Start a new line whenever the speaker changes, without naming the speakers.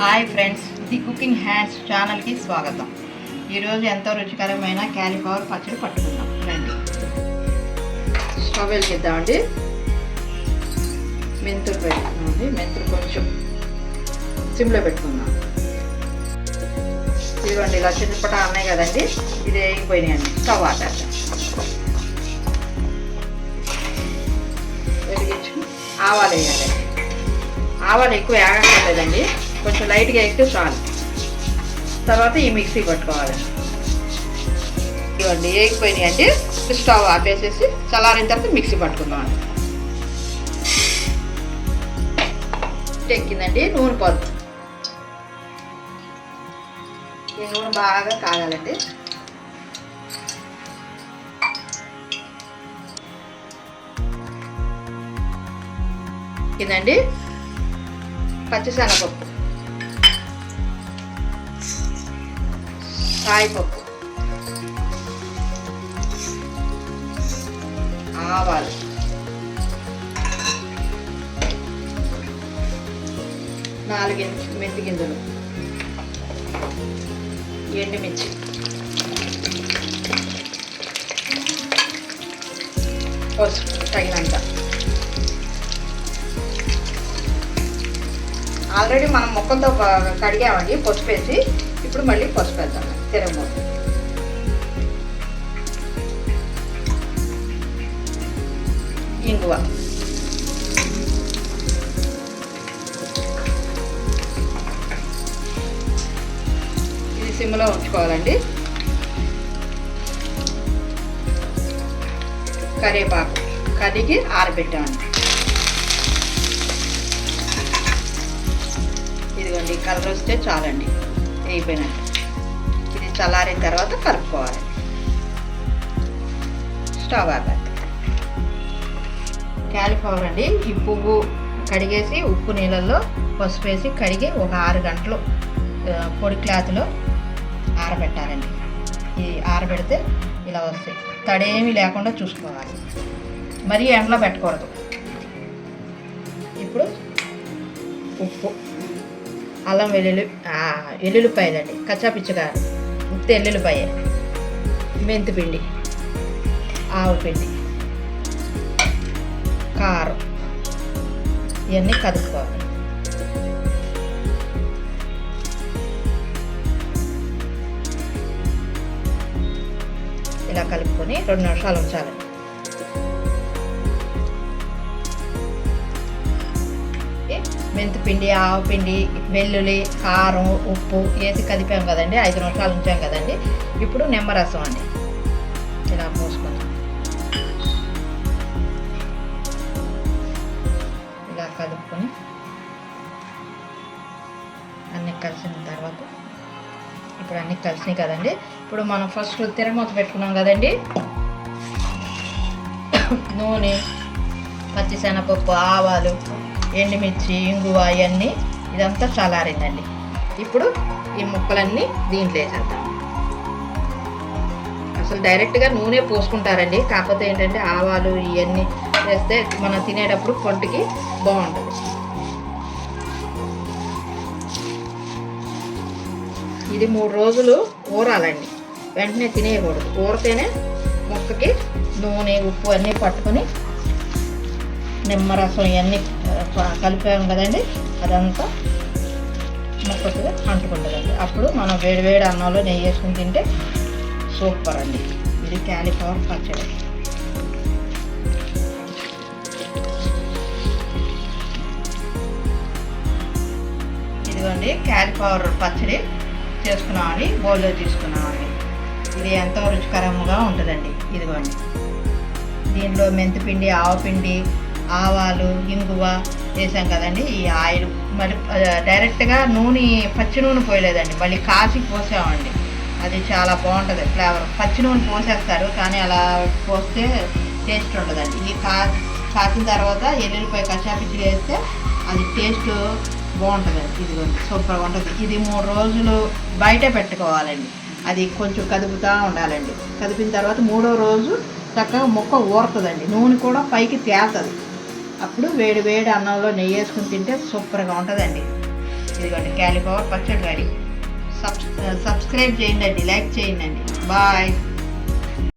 Hi friends, the cooking hands ఛానల్కి స్వాగతం. ఈరోజు ఎంతో రుచికరమైన క్యాలీఫ్లవర్ పచ్చడి పట్టుకుందాం. రండి, స్టవ్ వెలిగిద్దామండి. మెంతులు పెట్టుకున్నామండి. మెంతులు కొంచెం సిమ్లో పెట్టుకుందాం. ఇదిగోండి, ఇలా చిన్నపట ఉన్నాయి కదండి, ఇది వేగిపోయినాయండి. స్టవ్ ఆపేద్దాం. వెలిగించుకుని ఆవాలు వేయాలి. ఆవాలు ఎక్కువ వేగక్కర్లేదండి, కొంచెం లైట్గా వేస్తే చాలు. తర్వాత ఈ మిక్సీ పట్టుకోవాలి. ఇవ్వండి, వేగిపోయినాయి అండి. స్టవ్ ఆపేసేసి చల్లారిన తర్వాత మిక్సీ పట్టుకుందాం. ఎక్కిందండి. నూనె పోద్దాం. ఈ నూనె బాగా కాగాలండి. ఇదండి పచ్చిశనగపప్పు, సాయిపప్పు, ఆవాలు, నాలుగు మెంతి గింజలు, ఎండుమిర్చి, పసుపు తగినంత. ఆల్రెడీ మనం ముక్కలతో కడిగామండి పసుపు వేసి. ఇప్పుడు మళ్ళీ పసుపు వేద్దాం. తిరగమూత, ఇంగువ, ఇది సిమ్లో ఉంచుకోవాలండి. కరివేపాకు కడిగి ఆరబెట్టామండి. ఇదిగోండి, కలర్ వస్తే చాలండి, వేగిపోయినట్టు. ఇది చల్లారిన తర్వాత కలుపుకోవాలి. స్టవ్ ఆపేద్దాం. క్యాలీఫ్లవర్ అండి, ఈ పువ్వు కడిగేసి ఉప్పు నీళ్ళల్లో పసుపు వేసి కడిగి ఒక 6 గంటలు పొడి క్లాత్లో ఆరబెట్టాలండి. ఈ ఆరబెడితే ఇలా వస్తాయి. తడేమీ లేకుండా చూసుకోవాలి, మరీ ఎండలో పెట్టకూడదు. ఇప్పుడు ఉప్పు, అల్లం ఎల్లుల్లిపాయలండి, కచ్చాపిచ్చగా ఉత్తి ఎల్లుల్లిపాయ, మెంతిపిండి, ఆవుపిండి, కారం, ఇవన్నీ కలుపుకోవాలి. ఇలా కలుపుకొని 2 నిమిషాలు ఉంచాలి. మెంతిపిండి, ఆవుపిండి, వెల్లుల్లి, కారం, ఉప్పు వేసి కదిపాం కదండి. 5 నిమిషాలు ఉంచాం కదండి. ఇప్పుడు నిమ్మరసం అండి, ఇలా పోసుకుందాం. ఇలా కలుపుకొని అన్నీ కలిసిన తర్వాత, ఇప్పుడు అన్నీ కలిసినాయి కదండి. ఇప్పుడు మనం ఫస్ట్ తిరగమూత పెట్టుకున్నాం కదండి. నూనె, పచ్చిశనగపప్పు, ఆవాలు, ఎండుమిర్చి, ఇంగువ, ఇవన్నీ ఇదంతా చల్లారిందండి. ఇప్పుడు ఈ ముక్కలన్నీ దీంట్లో వేసేద్దాం. అసలు డైరెక్ట్గా నూనె పోసుకుంటారండి, కాకపోతే ఏంటంటే ఆవాలు ఇవన్నీ వేస్తే మనం తినేటప్పుడు పొంటికి బాగుంటుంది. ఇది 3 రోజులు ఊరాలండి, వెంటనే తినేయకూడదు. ఊరితేనే ముక్కకి నూనె, ఉప్పు అన్నీ పట్టుకొని నిమ్మరసం ఇవన్నీ కలిపాము కదండి, అదంతా ముక్కకి అంటుకుంటుందండి. అప్పుడు మనం వేడివేడి అన్నంలో నెయ్యి వేసుకుని తింటే సూపర్ అండి. ఇది క్యాలీఫ్లవర్ పచ్చడి. ఇదిగోండి, క్యాలీఫ్లవర్ పచ్చడి చేసుకున్నామండి. బౌల్లో తీసుకున్నామండి. ఇది ఎంతో రుచికరంగా ఉంటుందండి. ఇదిగోండి, దీనిలో మెంతిపిండి, ఆవపిండి, ఆవాలు, ఇంగువ వేసాం కదండి. ఈ ఆయిల్ మరి డైరెక్ట్గా పచ్చి నూనె పోయలేదండి, మళ్ళీ కాచి పోసామండి. అది చాలా బాగుంటుంది ఫ్లేవర్. పచ్చి నూనె పోసేస్తారు, కానీ అలా పోస్తే టేస్ట్ ఉండదండి. ఇది కాచిన తర్వాత ఎల్లుల్లిపాయ కచ్చాపిచ్చి వేస్తే అది టేస్ట్ బాగుంటుందండి. ఇదిగోండి, సూపర్గా ఉంటుంది. ఇది 3 రోజులు బయటే పెట్టుకోవాలండి. అది కొంచెం కదుపుతూ ఉండాలండి. కదిపిన తర్వాత 3వ రోజు చక్కగా ముక్క ఊరుతుందండి. నూనె కూడా పైకి తేలుతుంది. అప్పుడు వేడి వేడి అన్నంలో నెయ్యి వేసుకుని తింటే సూపర్గా ఉంటుందండి. ఇదిగోండి క్యాలీఫ్లవర్ పచ్చడి రెడీ. సబ్స్క్రైబ్ చేయండి, లైక్ చేయండి. బాయ్.